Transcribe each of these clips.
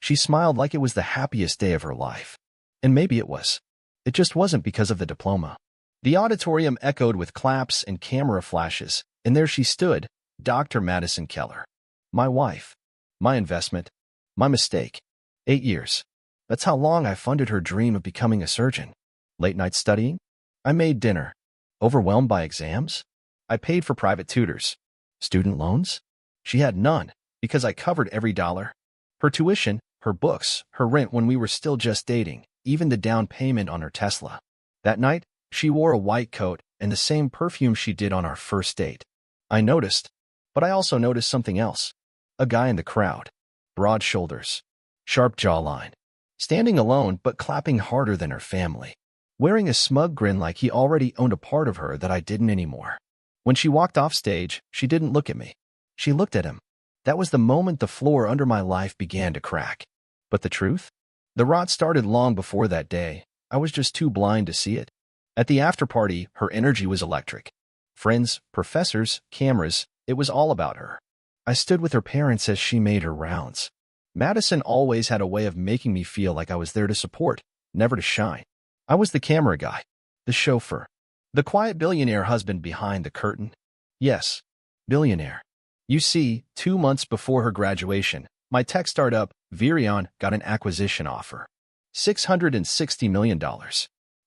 She smiled like it was the happiest day of her life. And maybe it was. It just wasn't because of the diploma. The auditorium echoed with claps and camera flashes, and there she stood, Dr. Madison Keller. My wife. My investment. My mistake. 8 years. That's how long I funded her dream of becoming a surgeon. Late night studying? I made dinner. Overwhelmed by exams? I paid for private tutors. Student loans? She had none, because I covered every dollar. Her tuition, her books, her rent when we were still just dating, even the down payment on her Tesla. That night, she wore a white coat and the same perfume she did on our first date. I noticed, but I also noticed something else. A guy in the crowd. Broad shoulders. Sharp jawline. Standing alone but clapping harder than her family. Wearing a smug grin like he already owned a part of her that I didn't anymore. When she walked off stage, she didn't look at me. She looked at him. That was the moment the floor under my life began to crack. But the truth? The rot started long before that day. I was just too blind to see it. At the after-party, her energy was electric. Friends, professors, cameras, it was all about her. I stood with her parents as she made her rounds. Madison always had a way of making me feel like I was there to support, never to shine. I was the camera guy, the chauffeur, the quiet billionaire husband behind the curtain. Yes, billionaire. You see, 2 months before her graduation, my tech startup, Virion, got an acquisition offer. $660 million.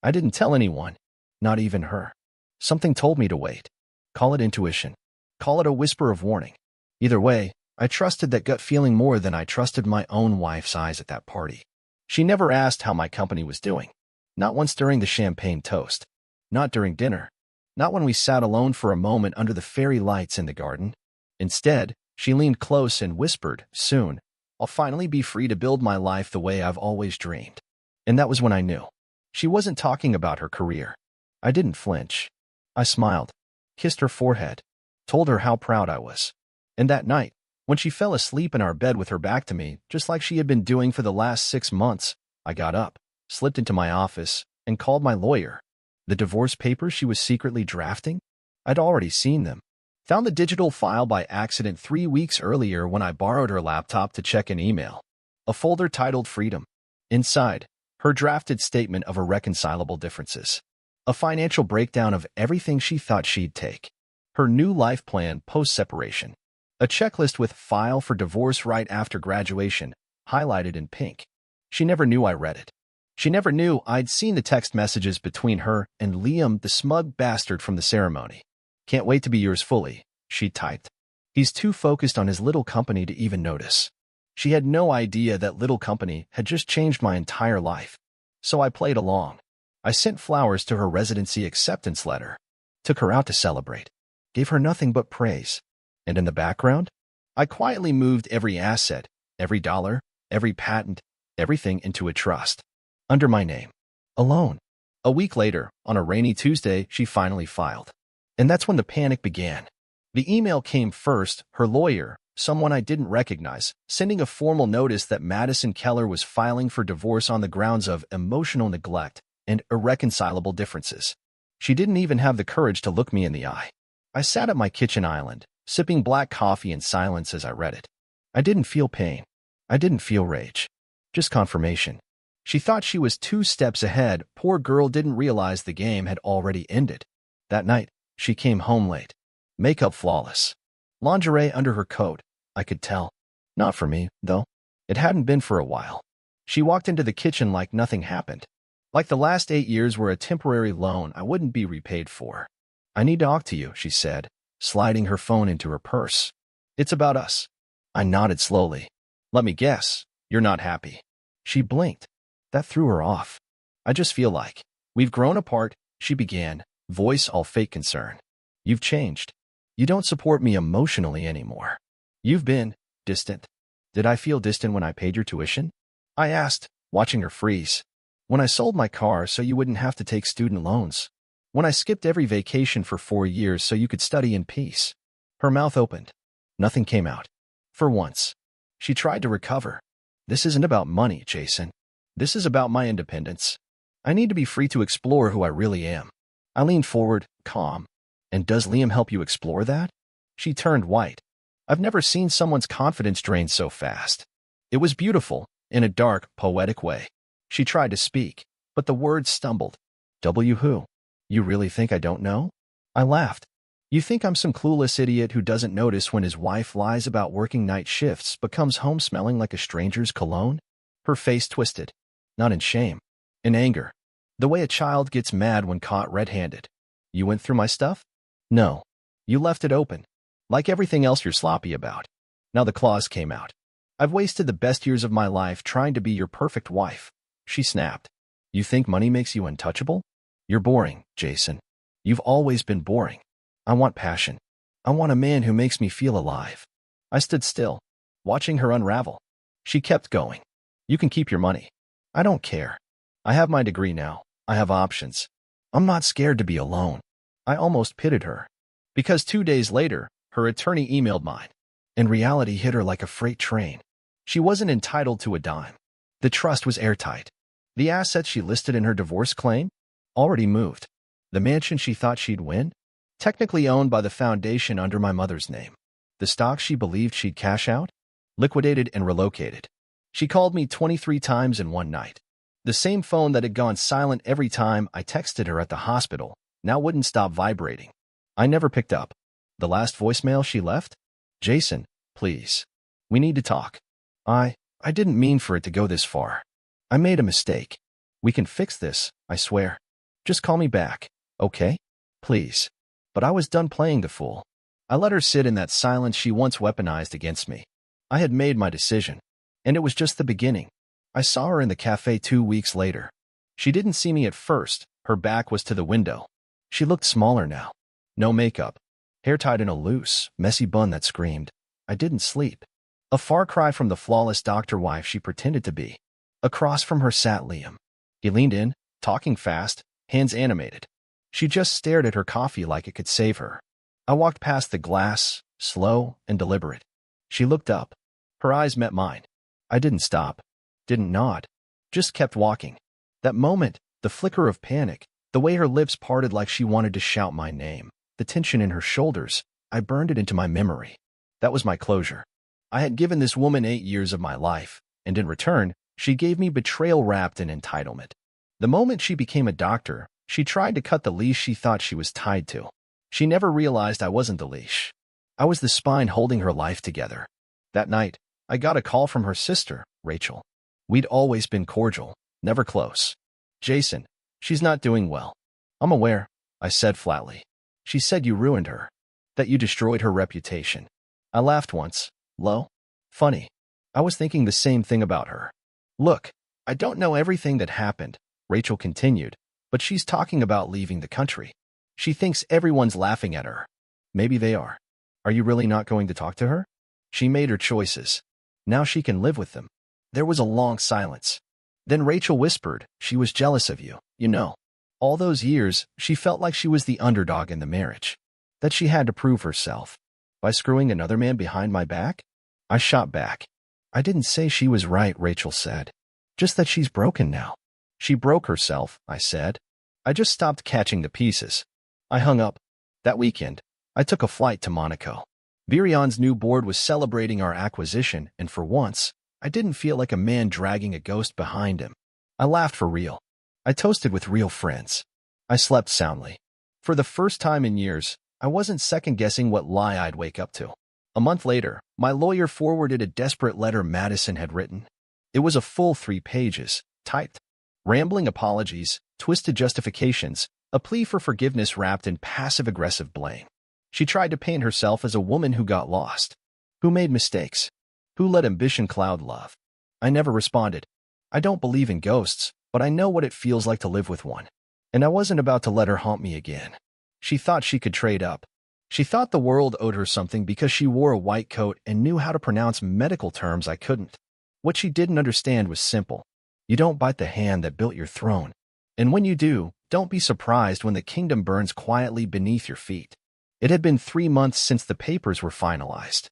I didn't tell anyone, not even her. Something told me to wait. Call it intuition. Call it a whisper of warning. Either way, I trusted that gut feeling more than I trusted my own wife's eyes at that party. She never asked how my company was doing. Not once during the champagne toast. Not during dinner. Not when we sat alone for a moment under the fairy lights in the garden. Instead, she leaned close and whispered, "Soon, I'll finally be free to build my life the way I've always dreamed." And that was when I knew. She wasn't talking about her career. I didn't flinch. I smiled, kissed her forehead, told her how proud I was. And that night, when she fell asleep in our bed with her back to me, just like she had been doing for the last 6 months, I got up, slipped into my office, and called my lawyer. The divorce papers she was secretly drafting? I'd already seen them. Found the digital file by accident 3 weeks earlier when I borrowed her laptop to check an email. A folder titled Freedom. Inside, her drafted statement of irreconcilable differences. A financial breakdown of everything she thought she'd take. Her new life plan post-separation. A checklist with file for divorce right after graduation, highlighted in pink. She never knew I read it. She never knew I'd seen the text messages between her and Liam, the smug bastard from the ceremony. "Can't wait to be yours fully," she typed. "He's too focused on his little company to even notice." She had no idea that little company had just changed my entire life. So I played along. I sent flowers to her residency acceptance letter. Took her out to celebrate. Gave her nothing but praise. And in the background, I quietly moved every asset, every dollar, every patent, everything into a trust. Under my name. Alone. A week later, on a rainy Tuesday, she finally filed. And that's when the panic began. The email came first, her lawyer, someone I didn't recognize, sending a formal notice that Madison Keller was filing for divorce on the grounds of emotional neglect and irreconcilable differences. She didn't even have the courage to look me in the eye. I sat at my kitchen island, sipping black coffee in silence as I read it. I didn't feel pain. I didn't feel rage. Just confirmation. She thought she was 2 steps ahead. Poor girl didn't realize the game had already ended. That night, she came home late. Makeup flawless. Lingerie under her coat, I could tell. Not for me, though. It hadn't been for a while. She walked into the kitchen like nothing happened. Like the last 8 years were a temporary loan I wouldn't be repaid for. "I need to talk to you," she said, sliding her phone into her purse. "It's about us." I nodded slowly. "Let me guess, you're not happy." She blinked. That threw her off. "I just feel like we've grown apart," she began, voice all fake concern. "You've changed. You don't support me emotionally anymore. You've been distant." "Did I feel distant when I paid your tuition?" I asked, watching her freeze. "When I sold my car so you wouldn't have to take student loans. When I skipped every vacation for 4 years so you could study in peace." Her mouth opened. Nothing came out. For once. She tried to recover. "This isn't about money, Jason. This is about my independence. I need to be free to explore who I really am." I leaned forward, calm. "And does Liam help you explore that?" She turned white. I've never seen someone's confidence drain so fast. It was beautiful, in a dark, poetic way. She tried to speak, but the words stumbled. W who? You really think I don't know? I laughed. You think I'm some clueless idiot who doesn't notice when his wife lies about working night shifts but comes home smelling like a stranger's cologne? Her face twisted. Not in shame. In anger. The way a child gets mad when caught red-handed. You went through my stuff? No. You left it open. Like everything else you're sloppy about. Now the claws came out. I've wasted the best years of my life trying to be your perfect wife. She snapped. You think money makes you untouchable? You're boring, Jason. You've always been boring. I want passion. I want a man who makes me feel alive. I stood still, watching her unravel. She kept going. You can keep your money. I don't care. I have my degree now. I have options. I'm not scared to be alone. I almost pitied her. Because 2 days later, her attorney emailed mine. And reality hit her like a freight train. She wasn't entitled to a dime. The trust was airtight. The assets she listed in her divorce claim? Already moved. The mansion she thought she'd win? Technically owned by the foundation under my mother's name. The stock she believed she'd cash out? Liquidated and relocated. She called me 23 times in one night. The same phone that had gone silent every time I texted her at the hospital now wouldn't stop vibrating. I never picked up. The last voicemail she left? Jason, please. We need to talk. I didn't mean for it to go this far. I made a mistake. We can fix this, I swear. Just call me back, okay? Please. But I was done playing the fool. I let her sit in that silence she once weaponized against me. I had made my decision. And it was just the beginning. I saw her in the cafe 2 weeks later. She didn't see me at first. Her back was to the window. She looked smaller now. No makeup. Hair tied in a loose, messy bun that screamed, I didn't sleep. A far cry from the flawless doctor wife she pretended to be. Across from her sat Liam. He leaned in, talking fast, hands animated. She just stared at her coffee like it could save her. I walked past the glass, slow and deliberate. She looked up. Her eyes met mine. I didn't stop. Didn't nod. Just kept walking. That moment, the flicker of panic, the way her lips parted like she wanted to shout my name, the tension in her shoulders, I burned it into my memory. That was my closure. I had given this woman 8 years of my life, and in return, she gave me betrayal wrapped in entitlement. The moment she became a doctor, she tried to cut the leash she thought she was tied to. She never realized I wasn't the leash. I was the spine holding her life together. That night, I got a call from her sister, Rachel. We'd always been cordial, never close. Jason, she's not doing well. I'm aware, I said flatly. She said you ruined her. That you destroyed her reputation. I laughed once. Low? Funny. I was thinking the same thing about her. Look, I don't know everything that happened, Rachel continued, but she's talking about leaving the country. She thinks everyone's laughing at her. Maybe they are. Are you really not going to talk to her? She made her choices. Now she can live with them. There was a long silence. Then Rachel whispered, she was jealous of you, you know. All those years, she felt like she was the underdog in the marriage. That she had to prove herself. By screwing another man behind my back? I shot back. I didn't say she was right, Rachel said. Just that she's broken now. She broke herself, I said. I just stopped catching the pieces. I hung up. That weekend, I took a flight to Monaco. Virion's new board was celebrating our acquisition, and for once, I didn't feel like a man dragging a ghost behind him. I laughed for real. I toasted with real friends. I slept soundly. For the first time in years, I wasn't second-guessing what lie I'd wake up to. A month later, my lawyer forwarded a desperate letter Madison had written. It was a full 3 pages, typed. Rambling apologies, twisted justifications, a plea for forgiveness wrapped in passive-aggressive blame. She tried to paint herself as a woman who got lost, who made mistakes, who let ambition cloud love. I never responded. I don't believe in ghosts, but I know what it feels like to live with one. And I wasn't about to let her haunt me again. She thought she could trade up. She thought the world owed her something because she wore a white coat and knew how to pronounce medical terms I couldn't. What she didn't understand was simple. You don't bite the hand that built your throne. And when you do, don't be surprised when the kingdom burns quietly beneath your feet. It had been 3 months since the papers were finalized.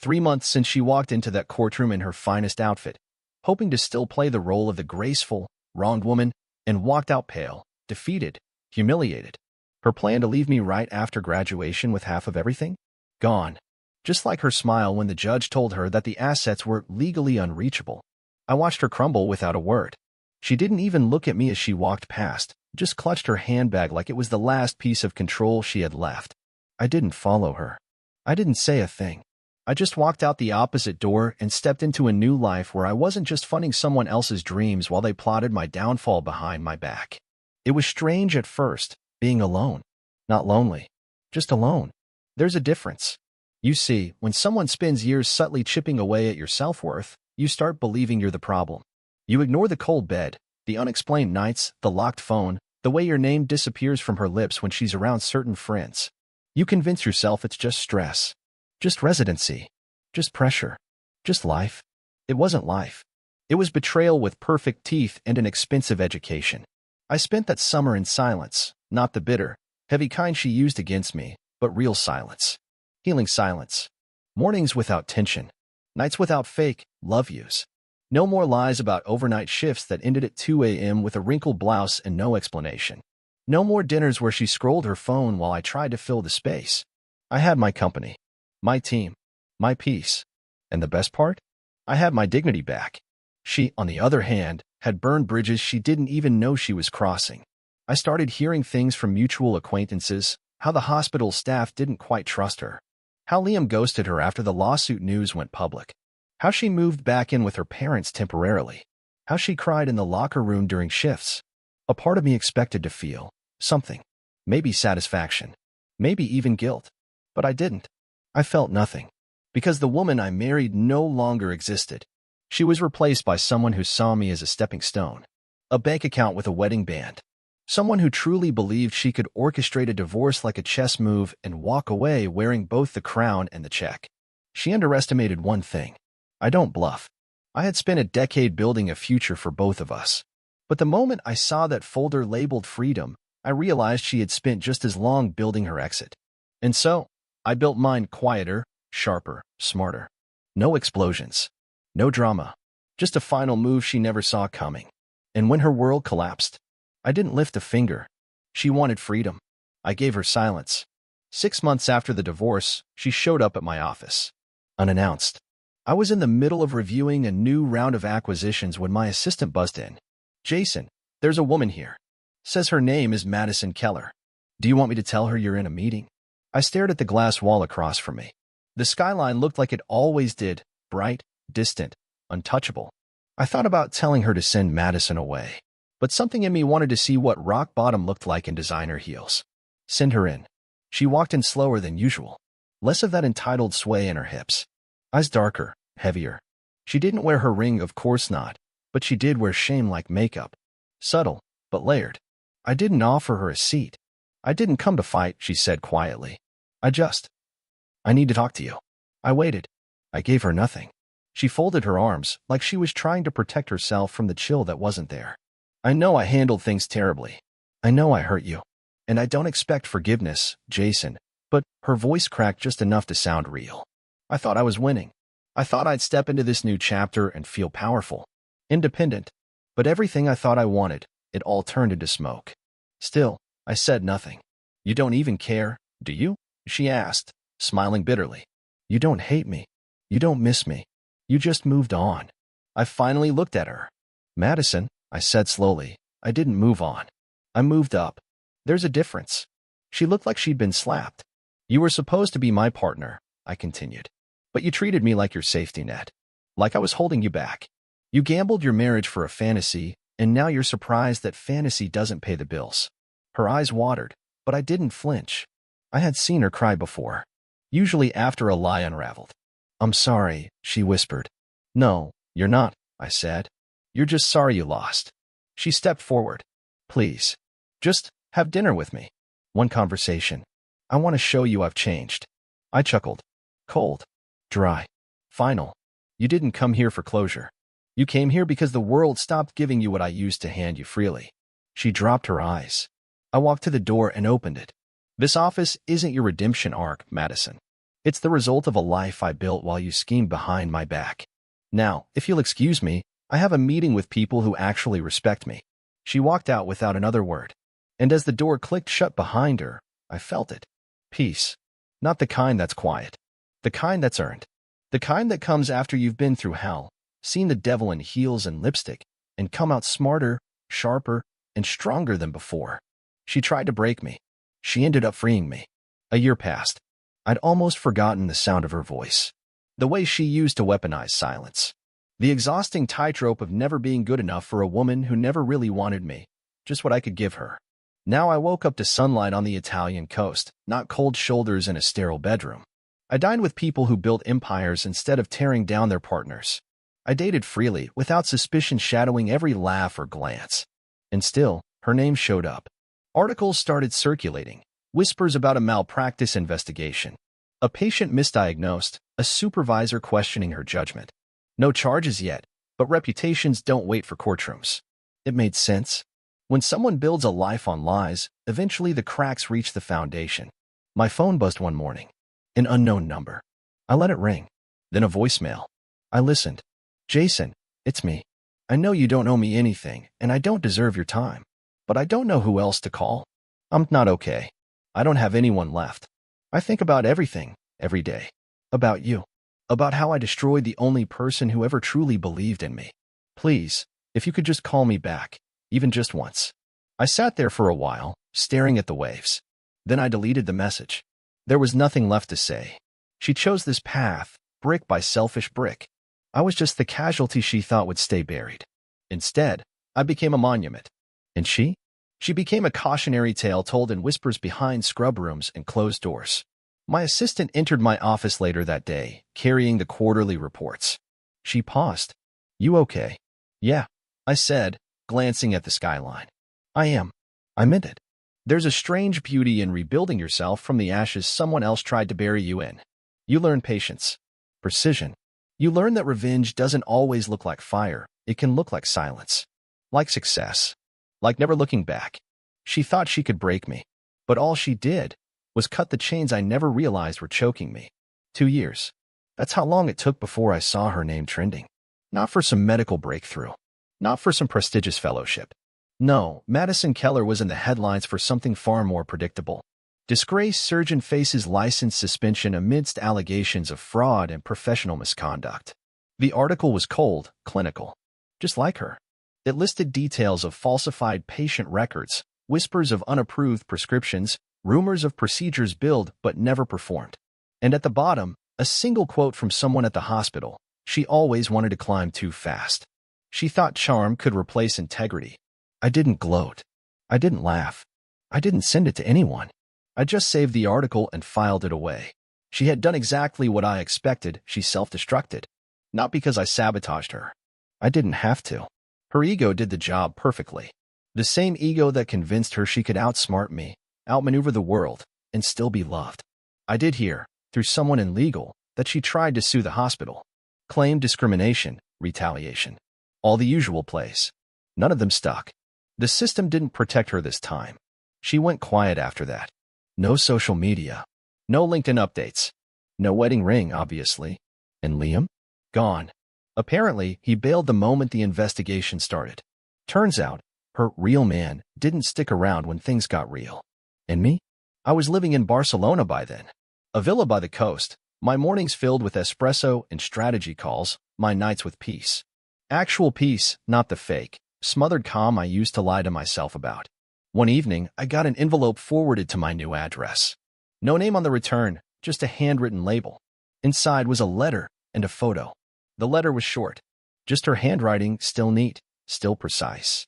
3 months since she walked into that courtroom in her finest outfit, hoping to still play the role of the graceful, wronged woman, and walked out pale, defeated, humiliated. Her plan to leave me right after graduation with half of everything? Gone. Just like her smile when the judge told her that the assets were legally unreachable. I watched her crumble without a word. She didn't even look at me as she walked past, just clutched her handbag like it was the last piece of control she had left. I didn't follow her. I didn't say a thing. I just walked out the opposite door and stepped into a new life where I wasn't just funding someone else's dreams while they plotted my downfall behind my back. It was strange at first, being alone. Not lonely. Just alone. There's a difference. You see, when someone spends years subtly chipping away at your self-worth, you start believing you're the problem. You ignore the cold bed, the unexplained nights, the locked phone, the way your name disappears from her lips when she's around certain friends. You convince yourself it's just stress. Just residency. Just pressure. Just life. It wasn't life. It was betrayal with perfect teeth and an expensive education. I spent that summer in silence, not the bitter, heavy kind she used against me, but real silence. Healing silence. Mornings without tension. Nights without fake love yous. No more lies about overnight shifts that ended at 2 a.m. with a wrinkled blouse and no explanation. No more dinners where she scrolled her phone while I tried to fill the space. I had my company. My team. My peace. And the best part? I had my dignity back. She, on the other hand, had burned bridges she didn't even know she was crossing. I started hearing things from mutual acquaintances, how the hospital staff didn't quite trust her, how Liam ghosted her after the lawsuit news went public, how she moved back in with her parents temporarily, how she cried in the locker room during shifts. A part of me expected to feel something, maybe satisfaction, maybe even guilt, but I didn't. I felt nothing, because the woman I married no longer existed. She was replaced by someone who saw me as a stepping stone, a bank account with a wedding band, someone who truly believed she could orchestrate a divorce like a chess move and walk away wearing both the crown and the check. She underestimated one thing. I don't bluff. I had spent a decade building a future for both of us. But the moment I saw that folder labeled freedom, I realized she had spent just as long building her exit. And so, I built mine quieter, sharper, smarter. No explosions. No drama. Just a final move she never saw coming. And when her world collapsed, I didn't lift a finger. She wanted freedom. I gave her silence. 6 months after the divorce, she showed up at my office. Unannounced. I was in the middle of reviewing a new round of acquisitions when my assistant buzzed in. Jason, there's a woman here. Says her name is Madison Keller. Do you want me to tell her you're in a meeting? I stared at the glass wall across from me. The skyline looked like it always did, bright, distant, untouchable. I thought about telling her to send Madison away, but something in me wanted to see what rock bottom looked like in designer heels. Send her in. She walked in slower than usual, less of that entitled sway in her hips. Eyes darker, heavier. She didn't wear her ring, of course not, but she did wear shame like makeup. Subtle, but layered. I didn't offer her a seat. I didn't come to fight, she said quietly. I need to talk to you. I waited. I gave her nothing. She folded her arms, like she was trying to protect herself from the chill that wasn't there. I know I handled things terribly. I know I hurt you. And I don't expect forgiveness, Jason, but her voice cracked just enough to sound real. I thought I was winning. I thought I'd step into this new chapter and feel powerful, independent. But everything I thought I wanted, it all turned into smoke. Still, I said nothing. You don't even care, do you? She asked, smiling bitterly. You don't hate me. You don't miss me. You just moved on. I finally looked at her. Madison, I said slowly, I didn't move on. I moved up. There's a difference. She looked like she'd been slapped. You were supposed to be my partner, I continued. But you treated me like your safety net. Like I was holding you back. You gambled your marriage for a fantasy, and now you're surprised that fantasy doesn't pay the bills. Her eyes watered, but I didn't flinch. I had seen her cry before, usually after a lie unraveled. I'm sorry, she whispered. No, you're not, I said. You're just sorry you lost. She stepped forward. Please, just have dinner with me. One conversation. I want to show you I've changed. I chuckled. Cold. Dry. Final. You didn't come here for closure. You came here because the world stopped giving you what I used to hand you freely. She dropped her eyes. I walked to the door and opened it. This office isn't your redemption arc, Madison. It's the result of a life I built while you schemed behind my back. Now, if you'll excuse me, I have a meeting with people who actually respect me. She walked out without another word. And as the door clicked shut behind her, I felt it. Peace. Not the kind that's quiet. The kind that's earned. The kind that comes after you've been through hell, seen the devil in heels and lipstick, and come out smarter, sharper, and stronger than before. She tried to break me. She ended up freeing me. A year passed. I'd almost forgotten the sound of her voice. The way she used to weaponize silence. The exhausting tightrope of never being good enough for a woman who never really wanted me, just what I could give her. Now I woke up to sunlight on the Italian coast, not cold shoulders in a sterile bedroom. I dined with people who built empires instead of tearing down their partners. I dated freely, without suspicion shadowing every laugh or glance. And still, her name showed up. Articles started circulating, whispers about a malpractice investigation, a patient misdiagnosed, a supervisor questioning her judgment. No charges yet, but reputations don't wait for courtrooms. It made sense. When someone builds a life on lies, eventually the cracks reach the foundation. My phone buzzed one morning. An unknown number. I let it ring. Then a voicemail. I listened. Jason, it's me. I know you don't owe me anything, and I don't deserve your time. But I don't know who else to call. I'm not okay. I don't have anyone left. I think about everything, every day. About you. About how I destroyed the only person who ever truly believed in me. Please, if you could just call me back, even just once. I sat there for a while, staring at the waves. Then I deleted the message. There was nothing left to say. She chose this path, brick by selfish brick. I was just the casualty she thought would stay buried. Instead, I became a monument. And she? She became a cautionary tale told in whispers behind scrub rooms and closed doors. My assistant entered my office later that day, carrying the quarterly reports. She paused. You okay? Yeah, I said, glancing at the skyline. I am. I meant it. There's a strange beauty in rebuilding yourself from the ashes someone else tried to bury you in. You learn patience, precision. You learn that revenge doesn't always look like fire. It can look like silence, like success, like never looking back. She thought she could break me, but all she did was cut the chains I never realized were choking me. 2 years. That's how long it took before I saw her name trending. Not for some medical breakthrough. Not for some prestigious fellowship. No, Madison Keller was in the headlines for something far more predictable. Disgraced surgeon faces license suspension amidst allegations of fraud and professional misconduct. The article was cold, clinical. Just like her. It listed details of falsified patient records, whispers of unapproved prescriptions, rumors of procedures billed but never performed. And at the bottom, a single quote from someone at the hospital. She always wanted to climb too fast. She thought charm could replace integrity. I didn't gloat. I didn't laugh. I didn't send it to anyone. I just saved the article and filed it away. She had done exactly what I expected. She self-destructed. Not because I sabotaged her. I didn't have to. Her ego did the job perfectly. The same ego that convinced her she could outsmart me, outmaneuver the world, and still be loved. I did hear, through someone in legal, that she tried to sue the hospital. Claimed discrimination, retaliation. All the usual plays. None of them stuck. The system didn't protect her this time. She went quiet after that. No social media. No LinkedIn updates. No wedding ring, obviously. And Liam? Gone. Apparently, he bailed the moment the investigation started. Turns out, her real man didn't stick around when things got real. And me? I was living in Barcelona by then. A villa by the coast, my mornings filled with espresso and strategy calls, my nights with peace. Actual peace, not the fake, smothered calm I used to lie to myself about. One evening, I got an envelope forwarded to my new address. No name on the return, just a handwritten label. Inside was a letter and a photo. The letter was short. Just her handwriting, still neat, still precise.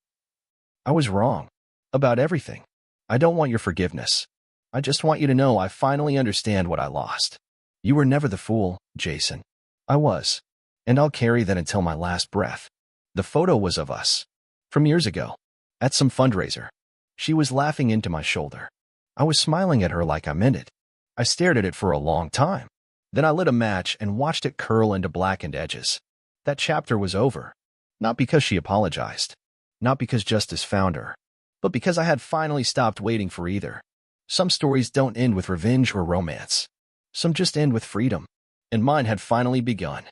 I was wrong. About everything. I don't want your forgiveness. I just want you to know I finally understand what I lost. You were never the fool, Jason. I was. And I'll carry that until my last breath. The photo was of us. From years ago. At some fundraiser. She was laughing into my shoulder. I was smiling at her like I meant it. I stared at it for a long time. Then I lit a match and watched it curl into blackened edges. That chapter was over. Not because she apologized. Not because justice found her. But because I had finally stopped waiting for either. Some stories don't end with revenge or romance. Some just end with freedom. And mine had finally begun.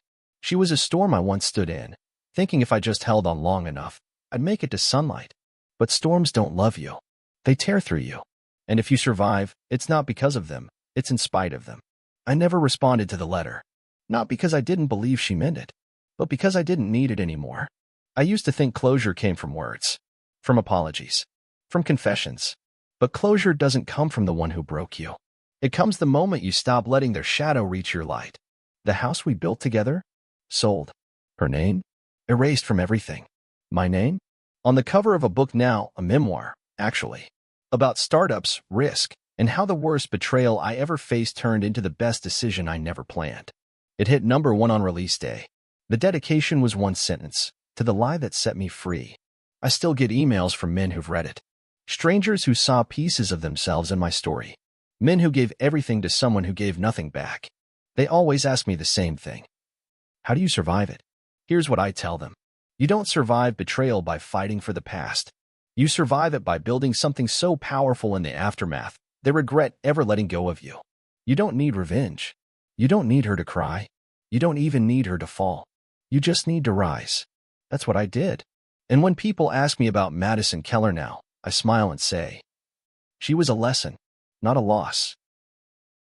She was a storm I once stood in, thinking if I just held on long enough, I'd make it to sunlight. But storms don't love you. They tear through you. And if you survive, it's not because of them, it's in spite of them. I never responded to the letter. Not because I didn't believe she meant it, but because I didn't need it anymore. I used to think closure came from words, from apologies, from confessions. But closure doesn't come from the one who broke you. It comes the moment you stop letting their shadow reach your light. The house we built together? Sold. Her name? Erased from everything. My name? On the cover of a book now, a memoir, actually. About startups, risk, and how the worst betrayal I ever faced turned into the best decision I never planned. It hit #1 on release day. The dedication was one sentence: to the lie that set me free. I still get emails from men who've read it. Strangers who saw pieces of themselves in my story. Men who gave everything to someone who gave nothing back. They always ask me the same thing. How do you survive it? Here's what I tell them. You don't survive betrayal by fighting for the past. You survive it by building something so powerful in the aftermath, they regret ever letting go of you. You don't need revenge. You don't need her to cry. You don't even need her to fall. You just need to rise. That's what I did. And when people ask me about Madison Keller now, I smile and say, she was a lesson, not a loss.